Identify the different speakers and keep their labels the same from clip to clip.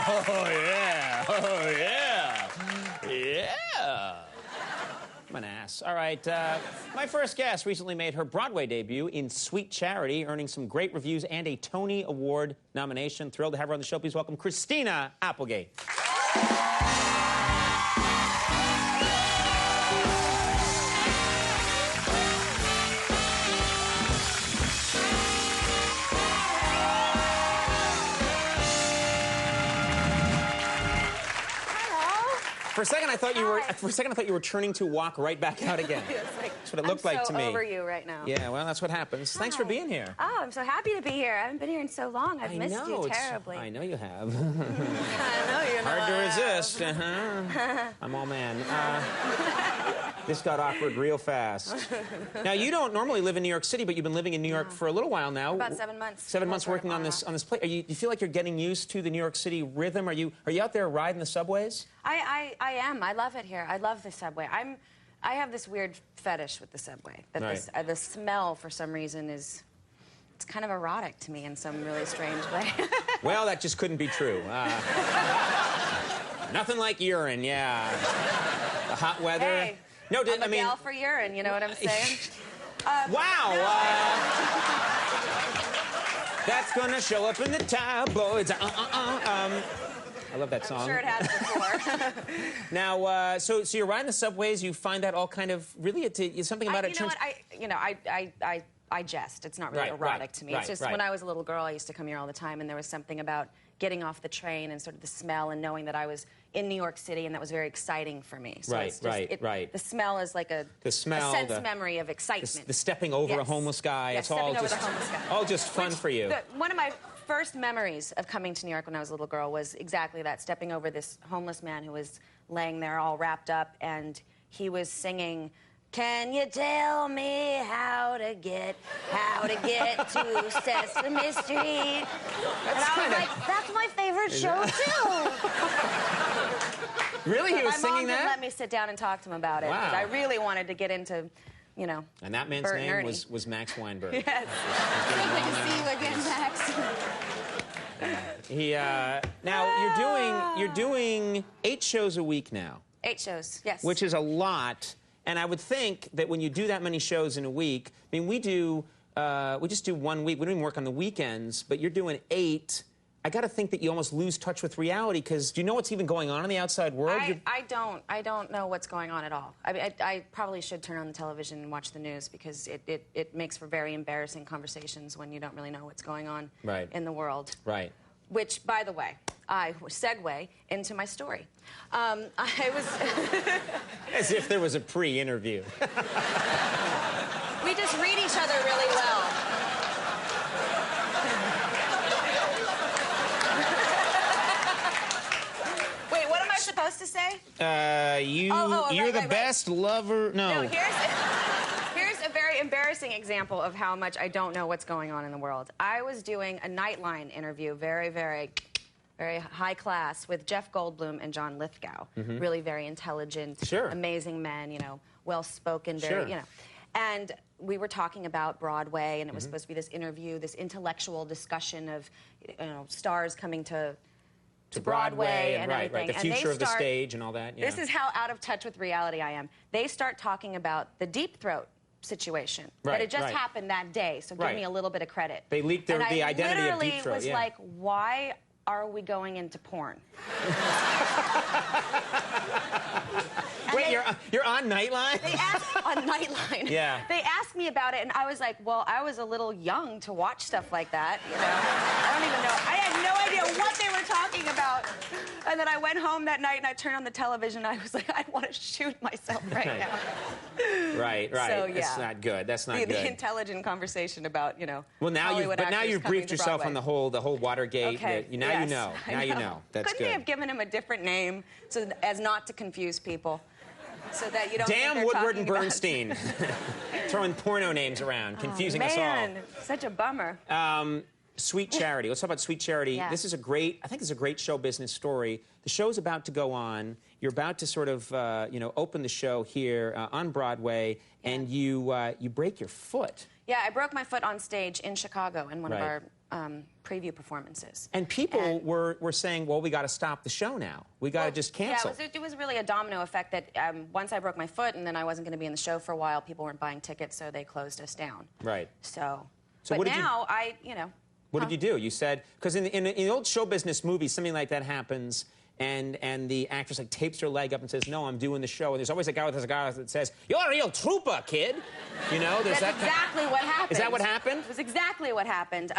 Speaker 1: Oh, yeah. Oh, yeah. Yeah. I'm an ass. All right, my first guest recently made her Broadway debut in Sweet Charity, earning some great reviews and a Tony Award nomination. Thrilled to have her on the show. Please welcome Christina Applegate. For a second, I thought you were turning to walk right back out again. That's what it looked like to me.
Speaker 2: I'm so over you right now.
Speaker 1: Yeah, well, that's what happens. Thanks for being here.
Speaker 2: Oh, I'm so happy to be here. I haven't been here in so long. I've missed you terribly.
Speaker 1: I know you have.
Speaker 2: I know you
Speaker 1: Hard to resist. I'm all man. This got awkward real fast. Now, you don't normally live in New York City, but you've been living in New York for a little while now.
Speaker 2: About 7 months.
Speaker 1: 7 months working on this play. Do you feel like you're getting used to the New York City rhythm? Are you out there riding the subways?
Speaker 2: I am. I love it here. I love the subway. I have this weird fetish with the subway. That the smell, for some reason, it's kind of erotic to me in some really strange way.
Speaker 1: Well, that just couldn't be true. Nothing like urine, yeah. The hot weather.
Speaker 2: Hey, I'm a gal for urine, you know what I'm saying?
Speaker 1: Wow! That's gonna show up in the tabloids. I love that song.
Speaker 2: I'm sure it has before.
Speaker 1: Now, so you're riding the subways. You find that all kind of really it's something about it.
Speaker 2: You know what? I jest. It's not really erotic to me. It's just when I was a little girl, I used to come here all the time, and there was something about getting off the train and sort of the smell and knowing that I was in New York City, and that was very exciting for me. So
Speaker 1: right.
Speaker 2: The smell is like a sense memory of excitement.
Speaker 1: The stepping over a homeless guy.
Speaker 2: Yes,
Speaker 1: it's all
Speaker 2: stepping
Speaker 1: just
Speaker 2: over the homeless guy.
Speaker 1: all just fun for you.
Speaker 2: One of my first memories of coming to New York when I was a little girl was exactly that, stepping over this homeless man who was laying there all wrapped up, and he was singing, "Can you tell me how to get to Sesame Street?" And I was like, that's my favorite show, too.
Speaker 1: Really? He was
Speaker 2: singing that? My mom didn't let me sit down and talk to him about it. Wow. I really wanted to get into, you know,
Speaker 1: and that man's name was Max Weinberg.
Speaker 2: Yes.
Speaker 3: Good to see you again, Max.
Speaker 1: Now, you're doing 8 shows a week now.
Speaker 2: 8 shows, yes.
Speaker 1: Which is a lot. And I would think that when you do that many shows in a week, I mean, we just do 1 week. We don't even work on the weekends, but you're doing 8. I got to think that you almost lose touch with reality, because do you know what's even going on in the outside world?
Speaker 2: I don't know what's going on at all. I mean, I probably should turn on the television and watch the news, because it makes for very embarrassing conversations when you don't really know what's going on in the world.
Speaker 1: Right.
Speaker 2: Which, by the way, I segue into my story. I was...
Speaker 1: As if there was a pre-interview.
Speaker 2: We just read each other really well. Wait, what am I supposed to say?
Speaker 1: You're the best lover... No.
Speaker 2: Here's a very embarrassing example of how much I don't know what's going on in the world. I was doing a Nightline interview, very, very... very high class, with Jeff Goldblum and John Lithgow. Really very intelligent, amazing men, you know, well-spoken, very, you know. And we were talking about Broadway, and it was supposed to be this interview, this intellectual discussion of, you know, stars coming to Broadway and everything.
Speaker 1: The future of the stage and all that. Yeah.
Speaker 2: This is how out of touch with reality I am. They start talking about the Deep Throat situation. That it just happened that day, so give me a little bit of credit.
Speaker 1: They leaked the identity of Deep Throat.
Speaker 2: I literally was like, why are we going into porn?
Speaker 1: Wait, you're on Nightline?
Speaker 2: They asked on Nightline.
Speaker 1: Yeah.
Speaker 2: They asked me about it, and I was like, well, I was a little young to watch stuff like that, you know. I don't even know. I had no idea what they were talking about. And then I went home that night, and I turned on the television, and I was like, I want to shoot myself right now.
Speaker 1: Right.
Speaker 2: So, yeah.
Speaker 1: That's not good. That's not good.
Speaker 2: The intelligent conversation about, you know,
Speaker 1: well, now you've briefed yourself on the whole Watergate.
Speaker 2: Okay.
Speaker 1: Now you know. Now you know. That's
Speaker 2: Couldn't they have given him a different name so as not to confuse people? So that you don't
Speaker 1: Damn Woodward and Bernstein. Throwing porno names around, confusing us all.
Speaker 2: Man, such a bummer.
Speaker 1: Sweet Charity. Let's talk about Sweet Charity.
Speaker 2: Yeah.
Speaker 1: This is I think this is a great show business story. The show's about to go on. You're about to sort of, open the show here on Broadway, and you break your foot.
Speaker 2: Yeah, I broke my foot on stage in Chicago in one of our preview performances.
Speaker 1: And people were saying, well, we got to stop the show now. We got to just cancel.
Speaker 2: Yeah, it was really a domino effect that once I broke my foot and then I wasn't going to be in the show for a while, people weren't buying tickets, so they closed us down.
Speaker 1: Right.
Speaker 2: So
Speaker 1: but
Speaker 2: what now, you know.
Speaker 1: What did you do? You said, because in the old show business movies, something like that happens, and the actress like tapes her leg up and says, no, I'm doing the show. And there's always a guy that says, you're a real trooper, kid. You know, there's
Speaker 2: That's exactly what happened.
Speaker 1: Is that what happened?
Speaker 2: It was exactly what happened,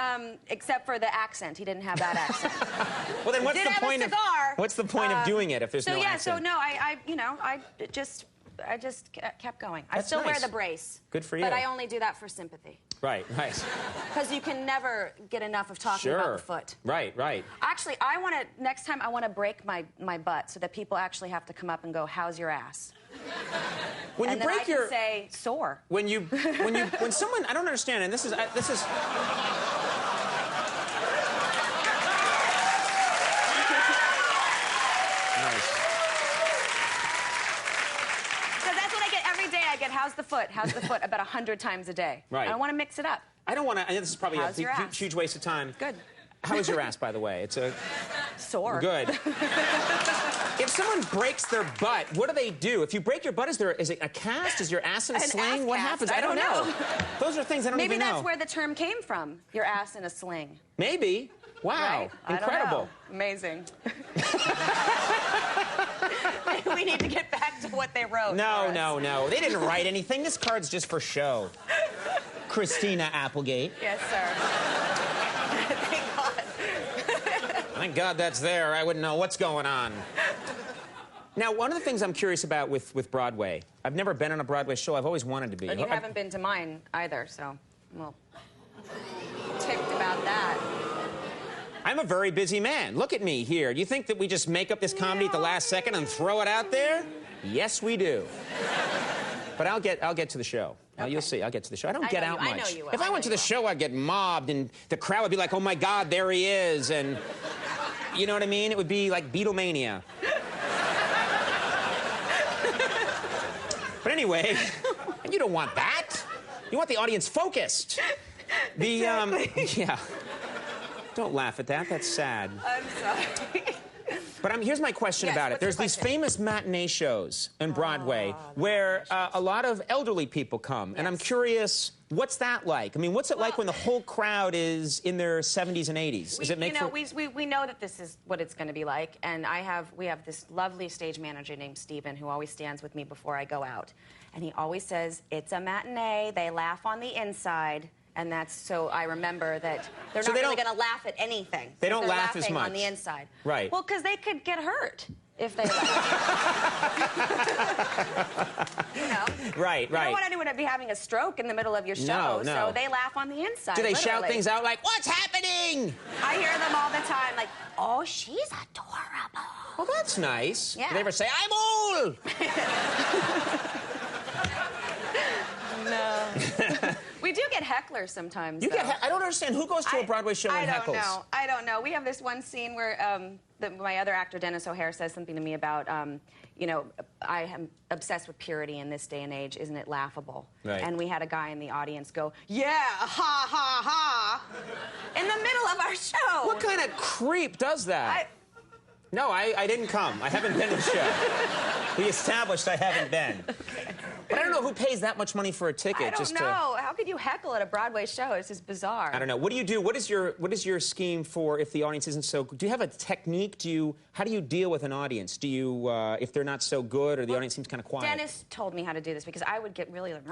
Speaker 2: except for the accent. He didn't have that accent.
Speaker 1: Well, then what's the point of doing it if there's no accent?
Speaker 2: So no, I just kept going.
Speaker 1: That's
Speaker 2: I still wear
Speaker 1: nice.
Speaker 2: the brace.
Speaker 1: Good for you.
Speaker 2: But I only do that for sympathy.
Speaker 1: Right, nice.
Speaker 2: Because you can never get enough of talking about the foot.
Speaker 1: Right, right.
Speaker 2: Actually, next time I want to break my butt so that people actually have to come up and go, how's your ass?
Speaker 1: When
Speaker 2: and
Speaker 1: you
Speaker 2: then
Speaker 1: break
Speaker 2: I can say, sore.
Speaker 1: When someone, I don't understand, and this is
Speaker 2: I get, how's the foot? How's the foot? About 100 times a day.
Speaker 1: Right.
Speaker 2: I want to mix it up.
Speaker 1: I don't want to. This is probably
Speaker 2: How's your ass?
Speaker 1: huge waste of time.
Speaker 2: Good.
Speaker 1: How is your ass, by the way? It's a
Speaker 2: sore.
Speaker 1: Good. If someone breaks their butt, what do they do? If you break your butt, is it a cast? Is your ass in a sling? What happens? I don't know. Those are things I don't even know.
Speaker 2: Maybe that's where the term came from. Your ass in a sling.
Speaker 1: Maybe. Wow.
Speaker 2: Right?
Speaker 1: Incredible.
Speaker 2: Amazing. We need to get back to what they wrote.
Speaker 1: No. They didn't write anything. This card's just for show. Christina Applegate.
Speaker 2: Yes, sir. Thank God.
Speaker 1: Thank God that's there. I wouldn't know what's going on. Now, one of the things I'm curious about with Broadway, I've never been on a Broadway show. I've always wanted to be.
Speaker 2: And you haven't been to mine either, so I'm a little ticked about that.
Speaker 1: I'm a very busy man. Look at me here. Do you think that we just make up this comedy at the last second and throw it out there? Yes, we do. But I'll get to the show.
Speaker 2: Okay.
Speaker 1: You'll see. I'll get to the show. I don't get out much.
Speaker 2: I know you will.
Speaker 1: If I went to the show, I'd get mobbed, and the crowd would be like, "Oh my God, there he is!" And you know what I mean? It would be like Beatlemania. But anyway, you don't want that. You want the audience focused. Yeah. Don't laugh at that. That's sad.
Speaker 2: I'm sorry.
Speaker 1: But here's my question about it. There's these famous matinee shows on Broadway where a lot of elderly people come. And I'm curious, what's that like? I mean, what's it like when the whole crowd is in their 70s and 80s?
Speaker 2: We know that this is what it's going to be like. And we have this lovely stage manager named Steven who always stands with me before I go out. And he always says, it's a matinee. They laugh on the inside. And that's so I remember that they're not really going to laugh at anything.
Speaker 1: They don't laugh as much
Speaker 2: on the inside.
Speaker 1: Right.
Speaker 2: Well, because they could get hurt if they laugh. You know?
Speaker 1: Right.
Speaker 2: You don't want anyone to be having a stroke in the middle of your show.
Speaker 1: No.
Speaker 2: So they laugh on the inside.
Speaker 1: Do they
Speaker 2: literally.
Speaker 1: shout things out like, "What's happening?"
Speaker 2: I hear them all the time, like, "Oh, she's adorable."
Speaker 1: Well, that's nice.
Speaker 2: Yeah.
Speaker 1: Do they ever say, "I'm old"?
Speaker 2: No. We do get hecklers sometimes.
Speaker 1: I don't understand. Who goes to a Broadway show and heckles?
Speaker 2: I don't know. We have this one scene where my other actor, Dennis O'Hare, says something to me about, I am obsessed with purity in this day and age. Isn't it laughable?
Speaker 1: Right.
Speaker 2: And we had a guy in the audience go, "Yeah, ha, ha, ha," in the middle of our show.
Speaker 1: What kind of creep does that? No, I didn't come. I haven't been to the show. We established I haven't been.
Speaker 2: Okay.
Speaker 1: But I don't know who pays that much money for a ticket.
Speaker 2: I don't know. How could you heckle at a Broadway show? It's just bizarre.
Speaker 1: I don't know. What do you do? What is your scheme for if the audience isn't so good? Do you have a technique? How do you deal with an audience? Do you, if they're not so good or the audience seems kind of quiet?
Speaker 2: Dennis told me how to do this because I would get really like,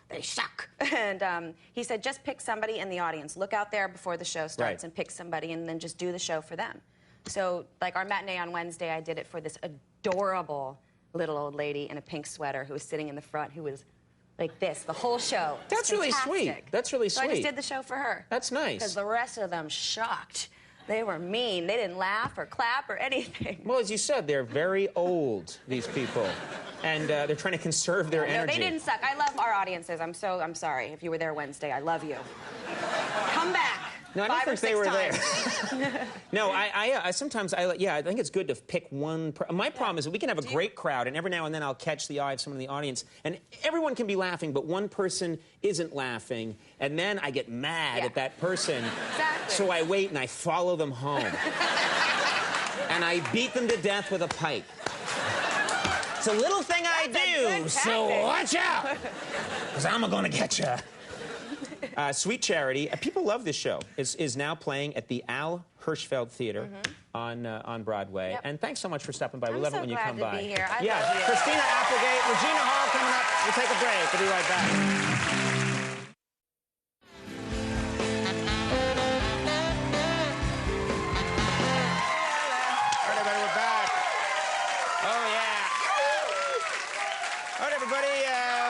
Speaker 2: they suck. And he said, just pick somebody in the audience. Look out there before the show starts and pick somebody and then just do the show for them. So, like our matinee on Wednesday, I did it for this adorable little old lady in a pink sweater who was sitting in the front who was like this the whole show.
Speaker 1: That's really sweet. That's really sweet.
Speaker 2: So I just did the show for her.
Speaker 1: That's nice.
Speaker 2: Because the rest of them shocked. They were mean. They didn't laugh or clap or anything.
Speaker 1: Well, as you said, they're very old, these people. And they're trying to conserve their energy.
Speaker 2: No, they didn't suck. I love our audiences. I'm sorry. If you were there Wednesday, I love you. Come back.
Speaker 1: No, I don't
Speaker 2: 5 or
Speaker 1: think they
Speaker 2: 6
Speaker 1: were
Speaker 2: times.
Speaker 1: there. No, I sometimes, I think it's good to pick one. My problem is that we can have a great crowd, and every now and then I'll catch the eye of someone in the audience, and everyone can be laughing, but one person isn't laughing, and then I get mad at that person.
Speaker 2: Exactly.
Speaker 1: So I wait and I follow them home. And I beat them to death with a pipe. It's a little thing I do, so watch out, because I'm gonna get you. Sweet Charity, people love this show. Is now playing at the Al Hirschfeld Theater on Broadway.
Speaker 2: Yep.
Speaker 1: And thanks so much for stopping by. We
Speaker 2: I'm
Speaker 1: love
Speaker 2: so
Speaker 1: it when you
Speaker 2: glad
Speaker 1: come
Speaker 2: to
Speaker 1: by.
Speaker 2: be here. I
Speaker 1: yeah,
Speaker 2: love you.
Speaker 1: Christina, Applegate, Regina Hall coming up. We'll take a break. We'll be right back.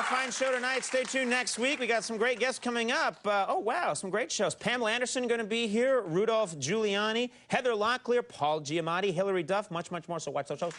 Speaker 1: Fine show tonight. Stay tuned next week. We got some great guests coming up. Oh, wow, some great shows. Pamela Anderson going to be here, Rudolph Giuliani, Heather Locklear, Paul Giamatti, Hilary Duff, much, much more. So watch those shows.